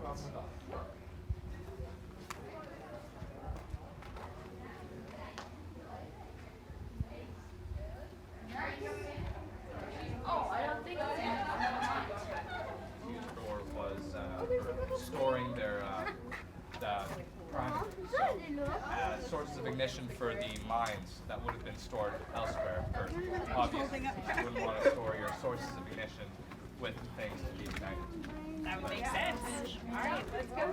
Or was storing their sources of ignition for the mines that would have been stored elsewhere. For obviously, you wouldn't want to store your sources of ignition with things to be ignited. That would make sense. All right, let's go.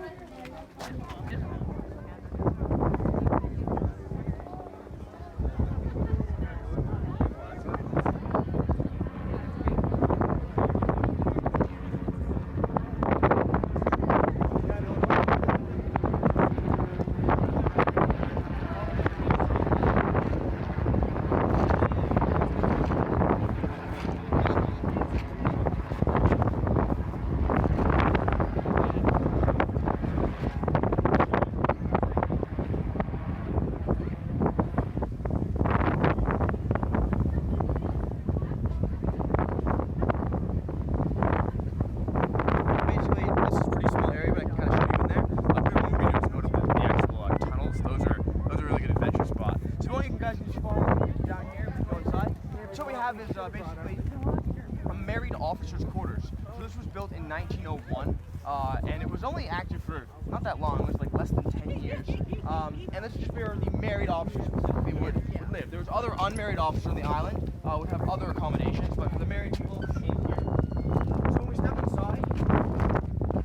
Basically a married officer's quarters. So this was built in 1901, and it was only active for not that long. It was like less than 10 years. And this is just where the married officers specifically would live. There was other unmarried officers on the island would have other accommodations, but for the married people, came here. So when we step inside,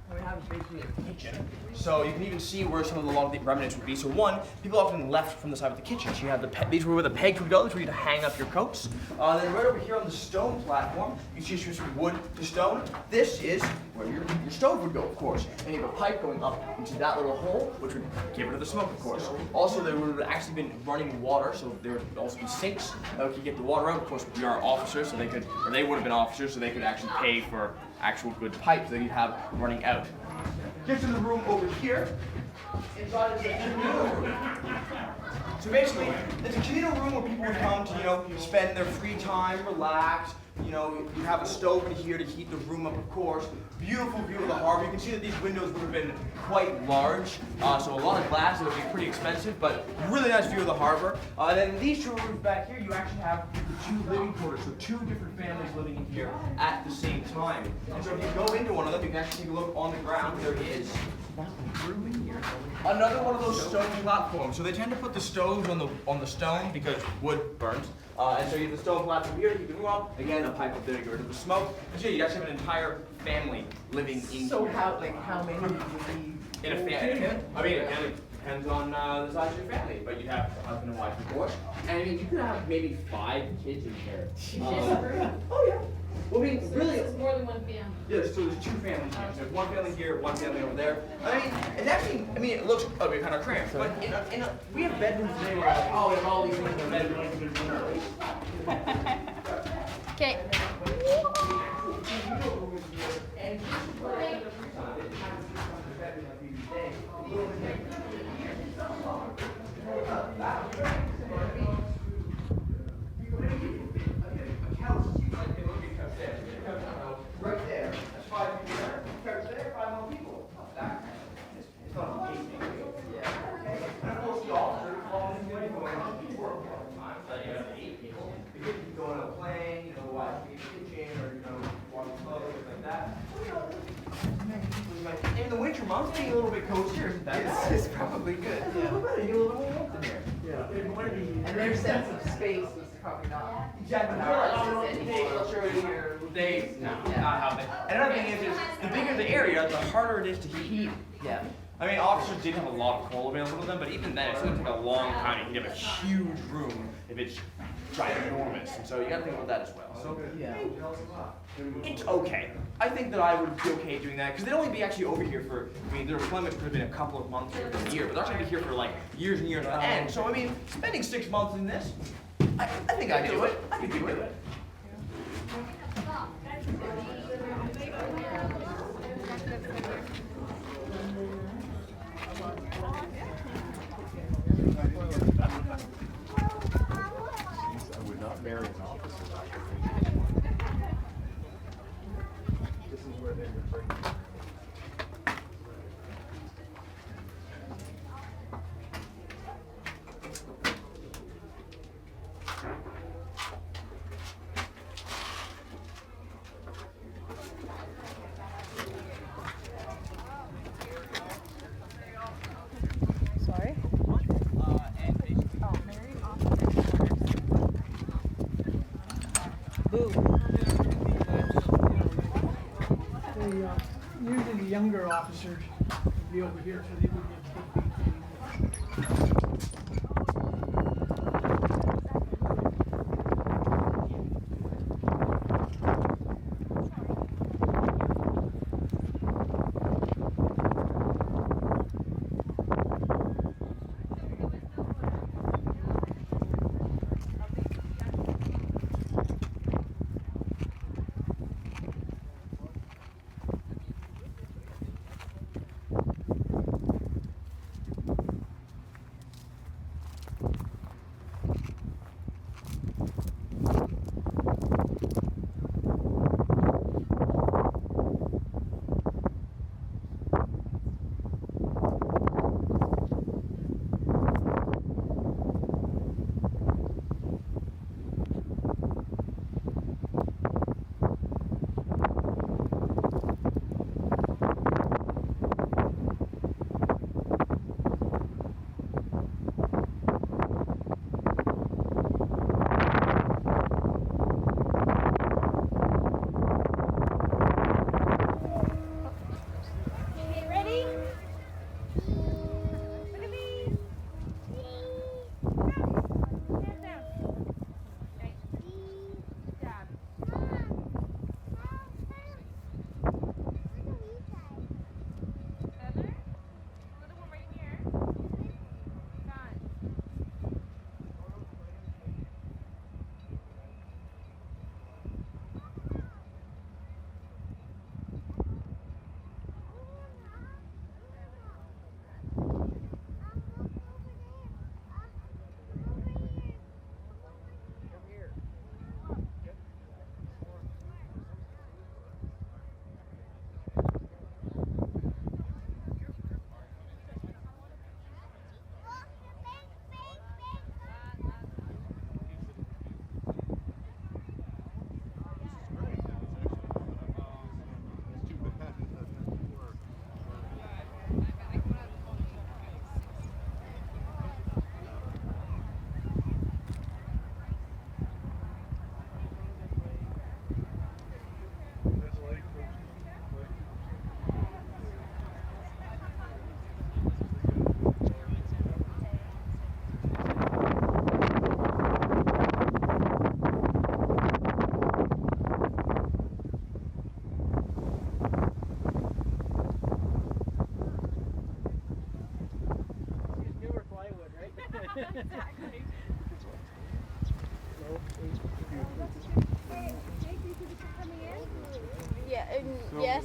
what we have is basically a kitchen. So you can even see where a lot of the remnants would be. So one, people often left from the side of the kitchen. So you have these were where the pegs would go. This is where you'd hang up your coats. Then right over here on the stone platform, you see just wood to stone. This is where your stove would go, of course. And you have a pipe going up into that little hole, which would give rid of the smoke, of course. Also, there would have actually been running water, so there would also be sinks that could get the water out. Of course, we are officers, so they would have been officers, so they could actually pay for actual good pipes that you'd have running out. Get to the room over here. Inside is a communal room. So basically, it's a communal room where people would come to, spend their free time, relax. You have a stove in here to heat the room up, of course. Beautiful view of the harbor. You can see that these windows would have been quite large, so a lot of glass. It would be pretty expensive, but really nice view of the harbor. And then these two rooms back here, you actually have the two living quarters, so two different families living in here at the same time. And so if you go into one of them, you can actually take a look on the ground. There is another one of those stone platforms. So they tend to put the stoves on the stone because wood burns. And so you have the stone platform here to keep the room up. Again, a pipe up there to get rid of the smoke. And so you actually have an entire family living in here. So how many do you need? In a family? I mean, it depends on the size of your family. But you have a husband and wife, of course. And I mean, you could have maybe 5 kids in here. Oh yeah. Well, I mean, really, it's more than one family. Yeah, so there's 2 families here. So there's one family here, one family over there. I mean, it's actually, it looks kind of cramped, but we have bedrooms today where we have all these things in our bedrooms. Okay. Right there, that's 5 people there. Couch there, 5 more people. It's not amazing. Yeah. And of course, the officer is following the way going on to work all the time. So you have 8 people. The kids can go on a plane, watching the kitchen, or watching clothes, things like that. In the winter months, being a little bit cozier, isn't that bad? It's probably good. It's a little better. You get a little more warmth in there. Yeah. And their sense of space is probably not. Exactly. I'll show you here. Not how they. And another thing is the bigger the area, the harder it is to heat. Yeah. I mean, officers did have a lot of coal available to them, but even then, it's going to take a long time to heat up a huge room if it's ginormous. And so you got to think about that as well. So Yeah. it's okay. I think that I would be okay doing that because they'd only be actually over here for. Their employment could have been a couple of months or a year, but they're actually here for like years and years on end. So I mean, spending 6 months in this, I think I'd do it. I could do it. I would not marry an officer. This is where they would bring. Usually the younger officers would be over here, so they would get big beats in English. Yeah, yes.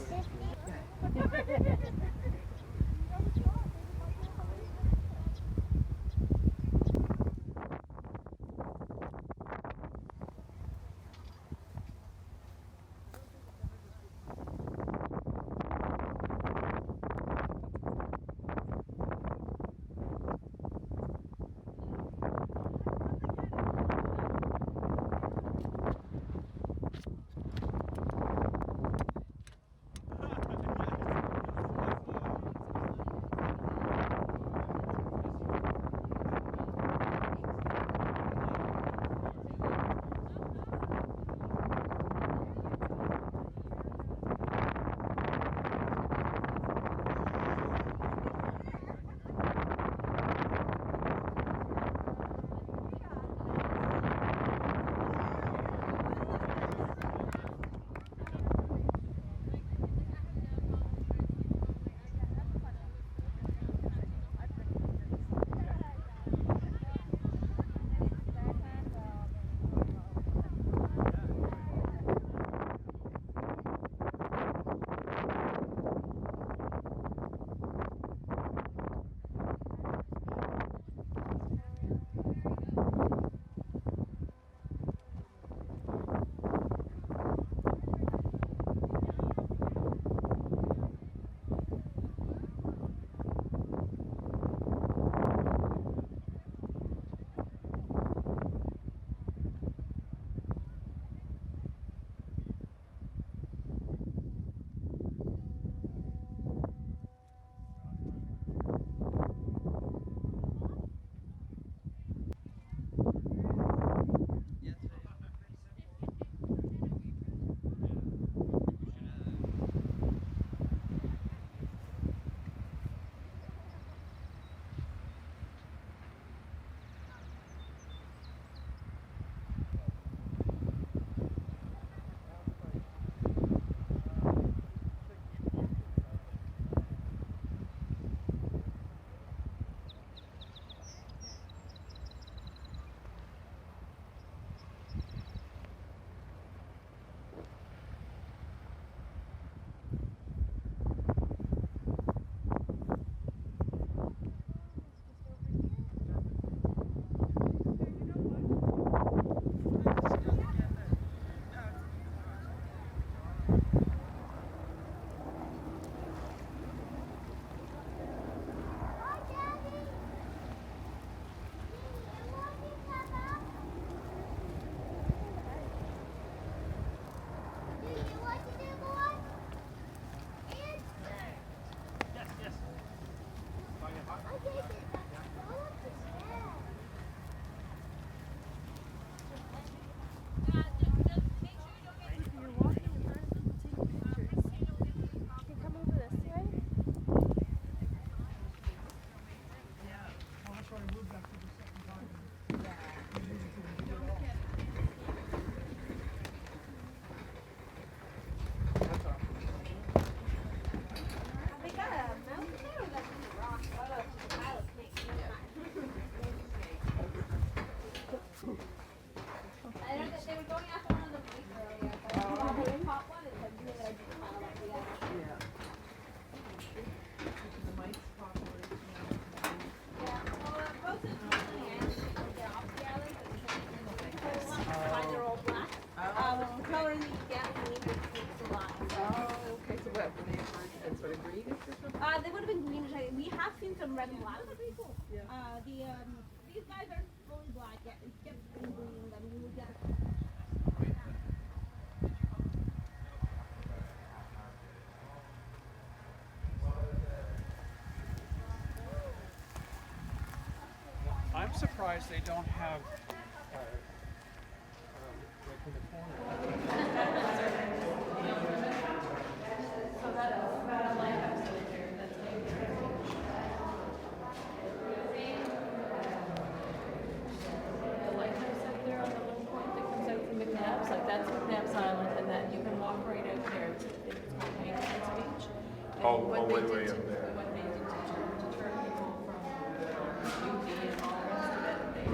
red and black. These guys are fully black. Yeah, it's just green. Them. You will get. I'm surprised they don't have like in the corner. So that's about a lighthouse over there. That's like the lighthouse up there on the little point that comes out from McNabb's. Like that's McNabb's Island, and that you can walk right out there. It's maintenance beach. And Oh, what oh, they way, did way to- up there. What they did to deter people from UP and all the rest of it.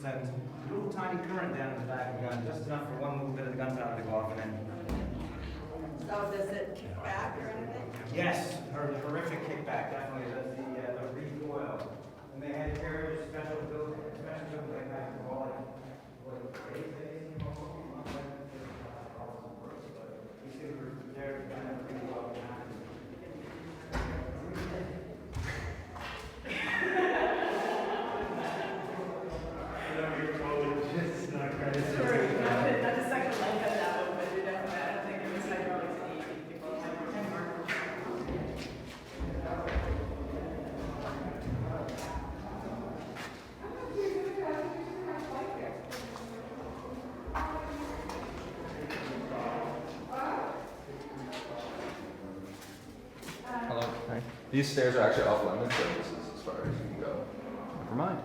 Sends a little tiny current down in the back of the gun, just enough for one little bit of the gunpowder to go off, and then. So does it kick back or anything? Yes, horrific kickback, definitely. The recoil. And they had to carry a special building like that for all like 8 days. We see we were there to kind of pretty well behind. Hello. These stairs are actually off limits, so this is as far as you can go. Never mind.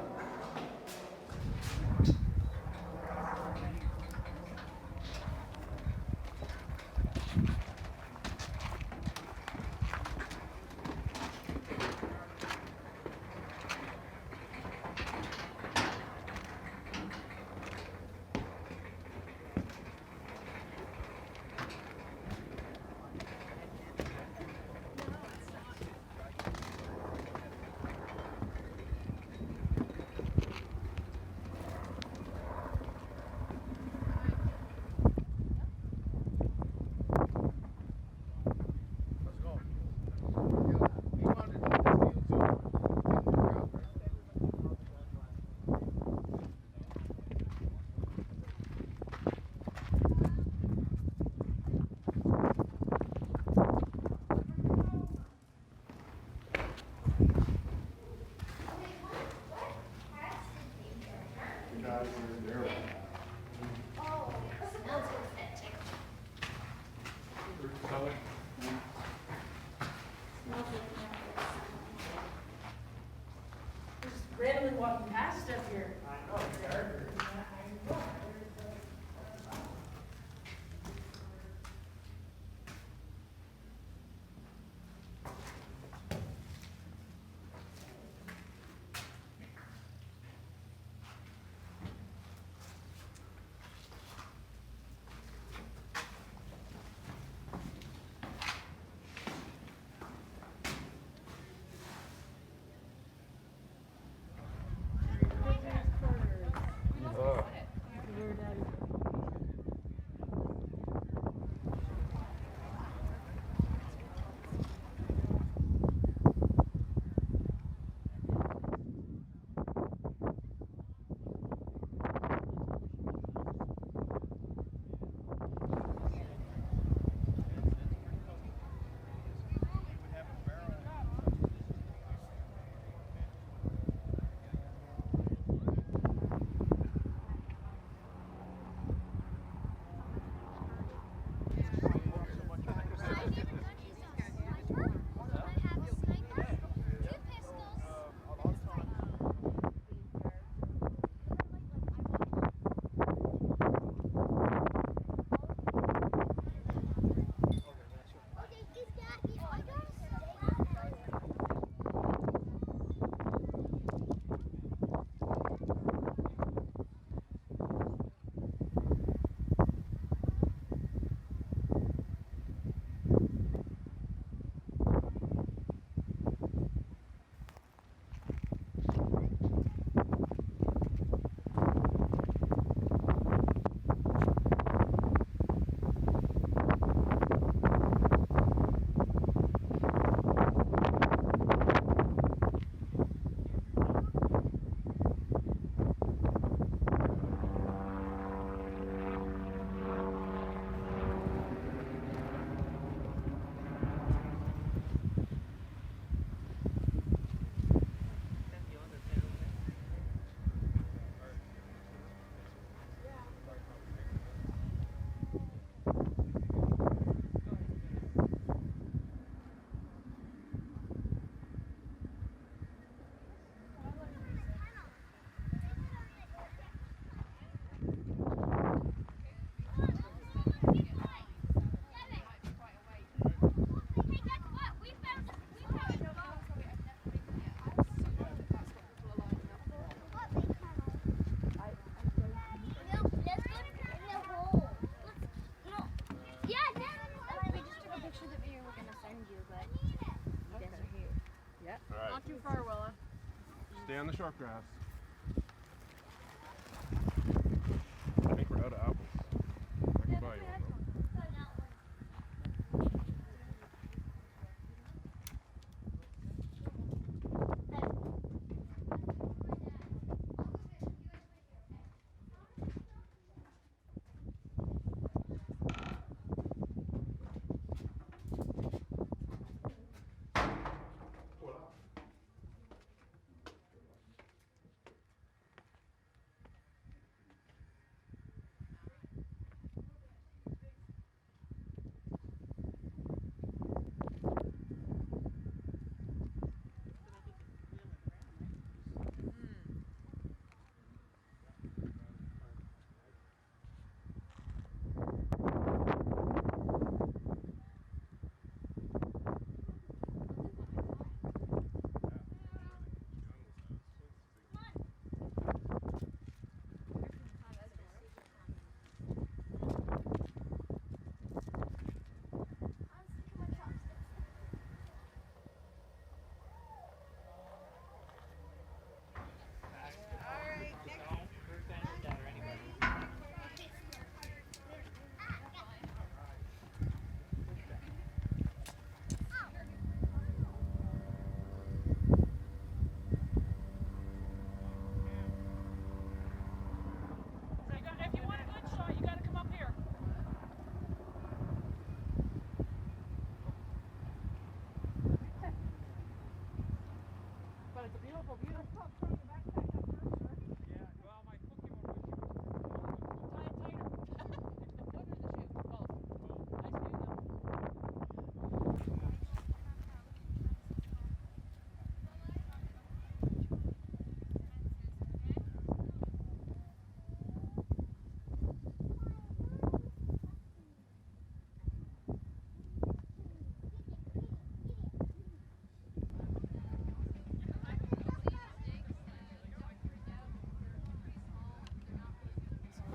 randomly walking past stuff here. I know, it's darker. Not too far, Willa. Stay on the short grass. I think we're out of apples. I can buy you one though.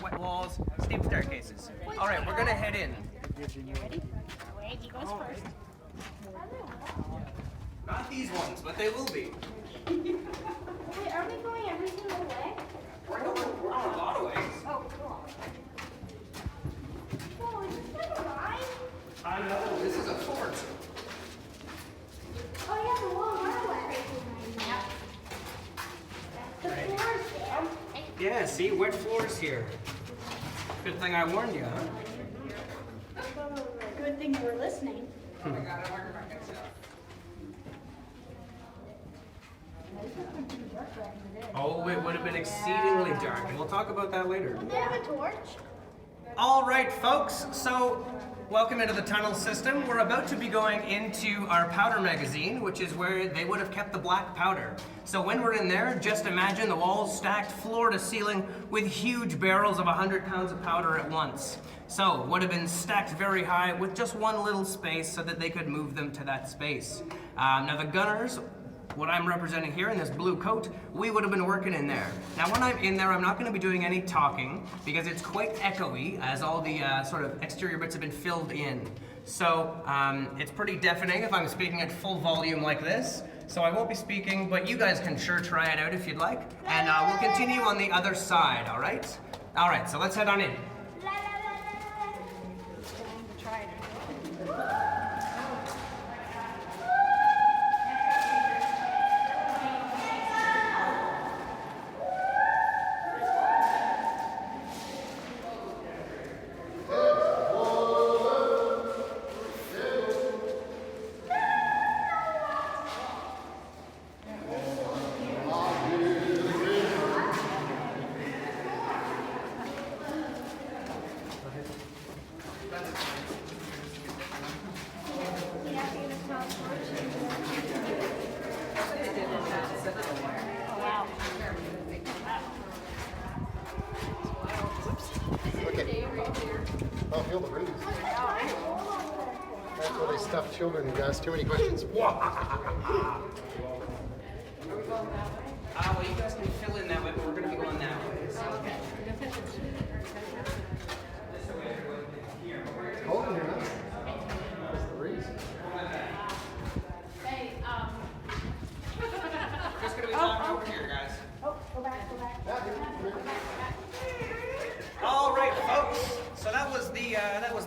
wet walls, steep staircases. All right, we're gonna head in. Wait, he goes first. Not these ones, but they will be. Wait, are we going every single way? We're going a lot of ways. Oh, cool. Whoa, is this like a ride? I know, this is a fort. Oh, yeah, the wall runaway. Yep. The floor's down. Yeah, see, wet floors here. Good thing I warned you, huh? Good thing you were listening. Oh, it would have been exceedingly dark, and we'll talk about that later. Would they have a torch? All right, folks, so welcome into the tunnel system. We're about to be going into our powder magazine, which is where they would have kept the black powder. So when we're in there, just imagine the walls stacked floor to ceiling with huge barrels of 100 pounds of powder at once. So would have been stacked very high with just one little space so that they could move them to that space. Now the gunners, what I'm representing here in this blue coat, we would have been working in there. Now when I'm in there, I'm not going to be doing any talking because it's quite echoey as all the sort of exterior bits have been filled in. So it's pretty deafening if I'm speaking at full volume like this. So I won't be speaking, but you guys can sure try it out if you'd like. And we'll continue on the other side, all right? All right, so let's head on in. Oh, feel the breeze. That's where they stuff children who ask too many questions. Well, you guys can fill in that way, but we're going to be going that way. So. It's cold in here, huh? That's the breeze. Hey, Just going to be talking over here, guys. oh, go back. All right, folks. So that was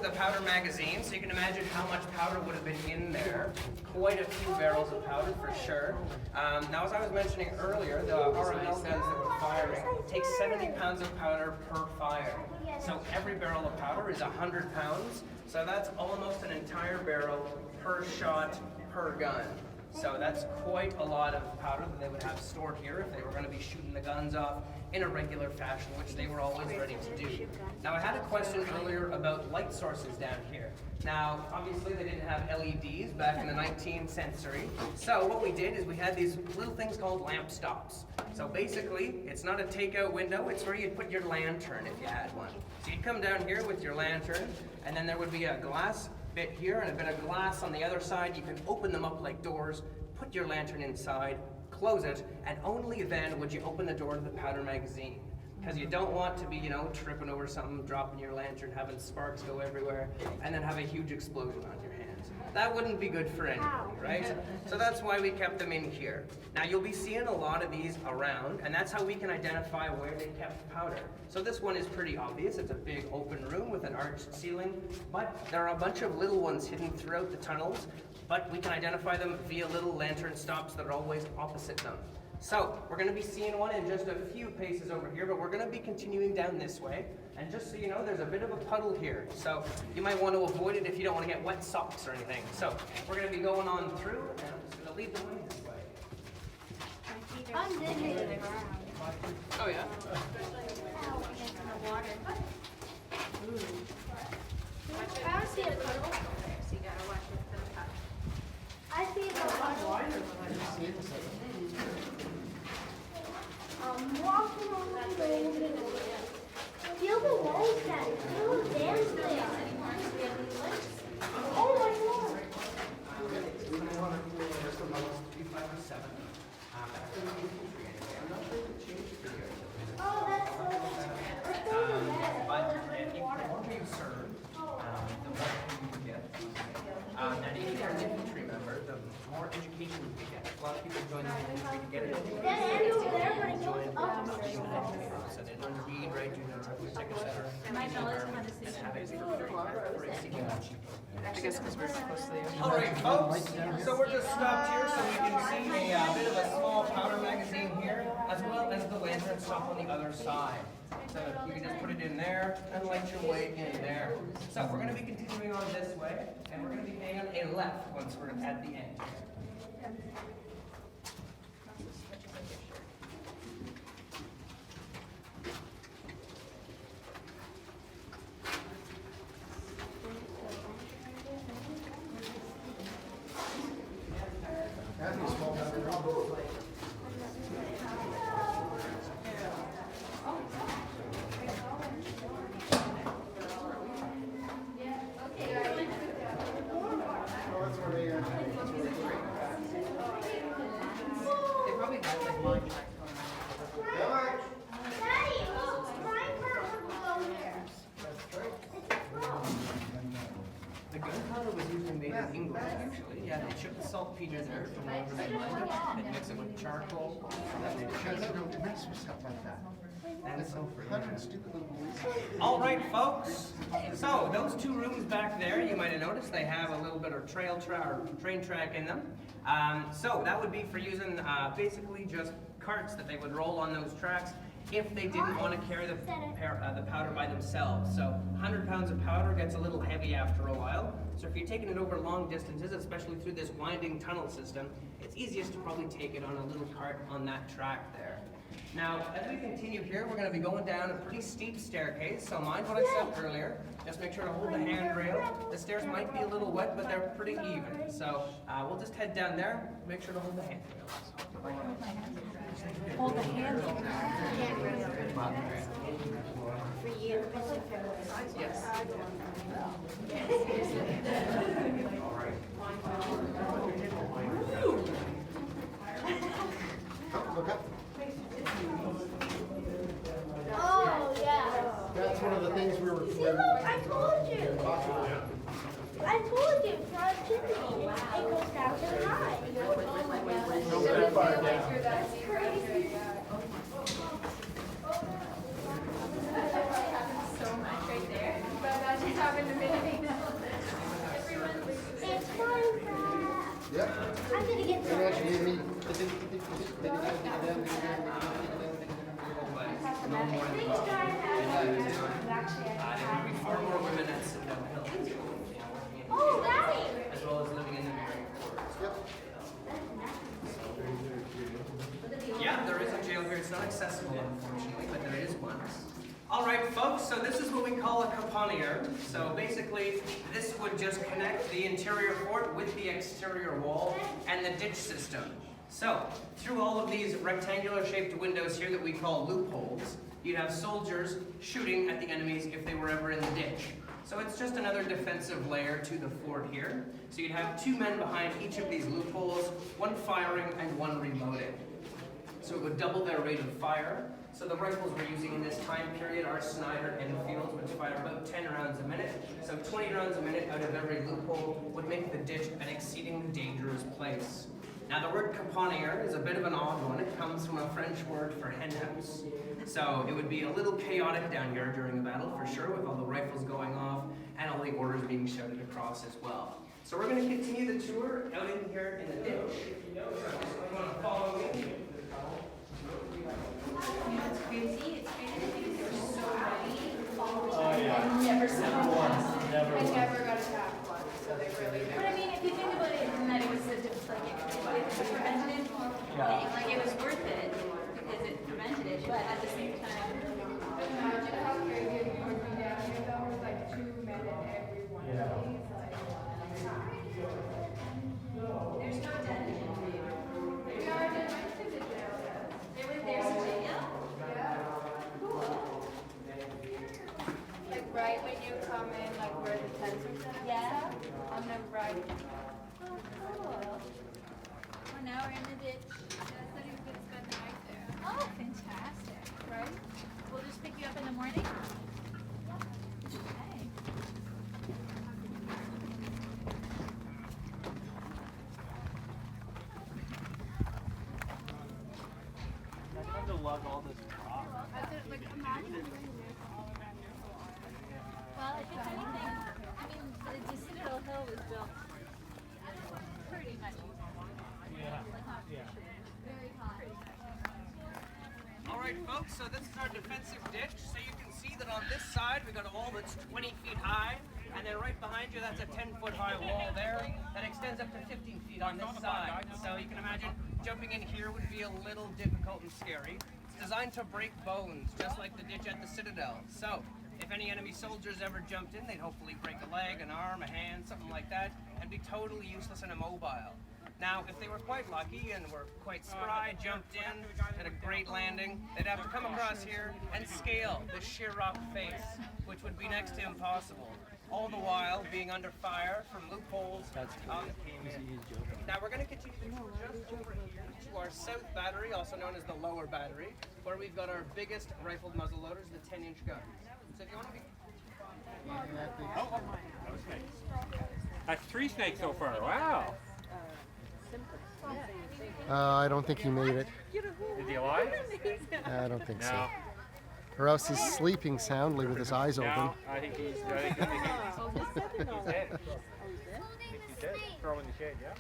the powder magazine. So you can imagine how much powder would have been in there. Quite a few barrels of powder for sure. Now, as I was mentioning earlier, the RML guns that were firing take 70 pounds of powder per fire. So every barrel of powder is 100 pounds. So that's almost an entire barrel per shot per gun. So that's quite a lot of powder that they would have stored here if they were going to be shooting the guns off in a regular fashion, which they were always ready to do. Now, I had a question earlier about light sources down here. Now, obviously, they didn't have LEDs back in the 19th century. So what we did is we had these little things called lamp stops. So basically, it's not a takeout window, it's where you'd put your lantern if you had one. So you'd come down here with your lantern, and then there would be a glass bit here and a bit of glass on the other side. You can open them up like doors, put your lantern inside, close it, and only then would you open the door to the powder magazine. Because you don't want to be, tripping over something, dropping your lantern, having sparks go everywhere, and then have a huge explosion on your hands. That wouldn't be good for anybody, right? So that's why we kept them in here. Now you'll be seeing a lot of these around, and that's how we can identify where they kept powder. So this one is pretty obvious. It's a big open room with an arched ceiling, but there are a bunch of little ones hidden throughout the tunnels, but we can identify them via little lantern stops that are always opposite them. So we're going to be seeing one in just a few paces over here, but we're going to be continuing down this way. And just so you know, there's a bit of a puddle here. So you might want to avoid it if you don't want to get wet socks or anything. So we're going to be going on through, and I'm just going to lead the way this way. Oh, yeah? I don't see a puddle. So you gotta watch it for the puddle. I see a puddle. Walking on the road. Feel the walls down. Feel the dance there. Oh my god. Oh, that's so. to get it. That end over there, but it goes up. So then under read, right, do the second center. My knowledge of the city. I guess because we're close to the ocean. All right, folks. So we're just stopped here so we can see a bit of a small powder magazine here, as well as the lantern stop on the other side. So you can just put it in there and light your way in there. So we're going to be continuing on this way, and we're going to be hanging a left once we're at the end. That'd be a small powder room. Oh, that's where they They probably got like mine tracks Daddy, look, Minecraft would go here. The gunpowder was usually made in England, actually. Yeah, they shipped the saltpeter there from over the Atlantic. They'd mix it with charcoal. Then they'd shut it. stuff like that. And sulfur. Hundred stupid little boys. All right, folks. So those two rooms back there, you might have noticed they have a little bit of train track in them. So that would be for using basically just carts that they would roll on those tracks if they didn't want to carry the powder by themselves. So 100 pounds of powder gets a little heavy after a while. So if you're taking it over long distances, especially through this winding tunnel system, it's easiest to probably take it on a little cart on that track there. Now, as we continue here, we're going to be going down a pretty steep staircase, so mind what I said earlier. Just make sure to hold the handrail. The stairs might be a little wet, but they're pretty even. So we'll just head down there, make sure to hold the handrails. Hold the handle. For you. Yes. Oh, look up. Oh, yeah. That's one of the things we were See, look, I told you. talking about. I told you, productivity. It goes down to the high. Don't go that far down. That's crazy. So much right there. But that just happened to me. It's Minecraft. Yep. I'm gonna get They some. actually gave me. No more than Please try and have actually. there will be far more women at Citadel Hill, Oh, Daddy. as well as living in the married quarters. Yep. Yeah, there is a jail here. It's not accessible, unfortunately, but there is one. All right, folks, so this is what we call a caponier. So basically, this would just connect the interior fort with the exterior wall and the ditch system. So, through all of these rectangular shaped windows here that we call loopholes, you'd have soldiers shooting at the enemies if they were ever in the ditch. So it's just another defensive layer to the fort here. So you'd have 2 men behind each of these loopholes, one firing and one reloading. So it would double their rate of fire. So the rifles we're using in this time period are Snyder Enfields, which fire about 10 rounds a minute. So 20 rounds a minute out of every loophole would make the ditch an exceedingly dangerous place. Now the word caponier is a bit of an odd one. It comes from a French word for henhouse. So it would be a little chaotic down here during a battle for sure, with all the rifles going off and all the orders being shouted across as well. So we're going to continue the tour out in here in the ditch. So if you want to follow me. It's crazy. It's crazy that they were so ready all the time. I never saw one. I never got attacked once. So they really. But I mean, if you think about it, and that it was like it was a preventative thing, like it was worth it because it prevented it. But at the same time, imagine how crazy it would be down here though, with like 2 men in every one of these. Like, there's no dead in it. We are dead to the jail. There's a jail? Yeah. Cool. Like right when you come in, like where the tents are set up? Yeah. On the right. Oh, cool. Well, now we're in the ditch. That's that you could spend the night there. Oh, fantastic. Right? We'll just pick you up in the morning? Okay. lug all this rock. Well, if it's anything, I mean, the Citadel Hill was built pretty much. Very high. All right, folks, so this is our defensive ditch. So you can see that on this side, we got a wall that's 20 feet high. And then right behind you, that's a 10-foot high wall there that extends up to 15 feet on this side. So you can imagine jumping in here would be a little difficult and scary. It's designed to break bones, just like the ditch at the Citadel. So if any enemy soldiers ever jumped in, they'd hopefully break a leg, an arm, a hand, something like that, and be totally useless and immobile. Now, if they were quite lucky and were quite spry, jumped in, had a great landing, they'd have to come across here and scale the sheer rock face, which would be next to impossible. All the while being under fire from loopholes. Now we're going to continue to go just over here to our south battery, also known as the lower battery, where we've got our biggest rifled muzzle loaders, the 10-inch guns. So if you want to be... Oh, that was snakes. That's 3 snakes so far. Wow. I don't think he made it. Is he alive? I don't think so. No. Or else he's sleeping soundly with his eyes open. No, I think he's dead. He's dead. Throw him in the shade, yeah?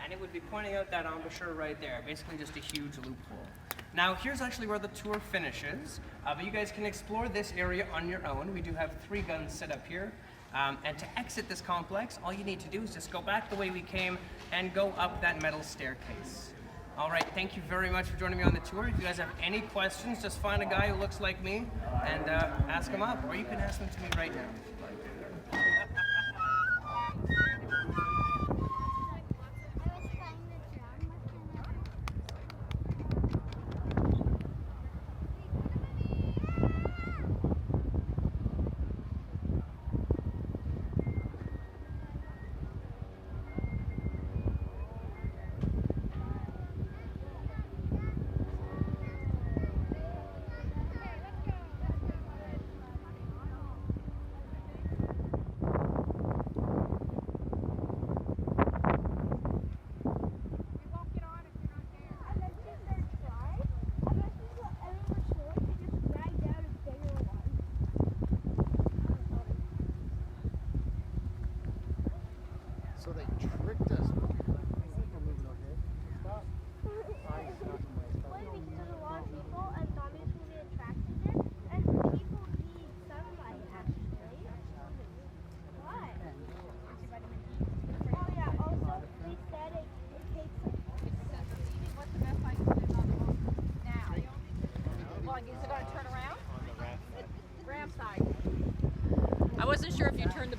And it would be pointing out that embouchure right there, basically just a huge loophole. Now here's actually where the tour finishes, but you guys can explore this area on your own. We do have 3 guns set up here, and to exit this complex, all you need to do is just go back the way we came and go up that metal staircase. All right, thank you very much for joining me on the tour. If you guys have any questions, just find a guy who looks like me and ask him up, or you can ask them to me right now. So they tricked us. I wasn't sure if you turned the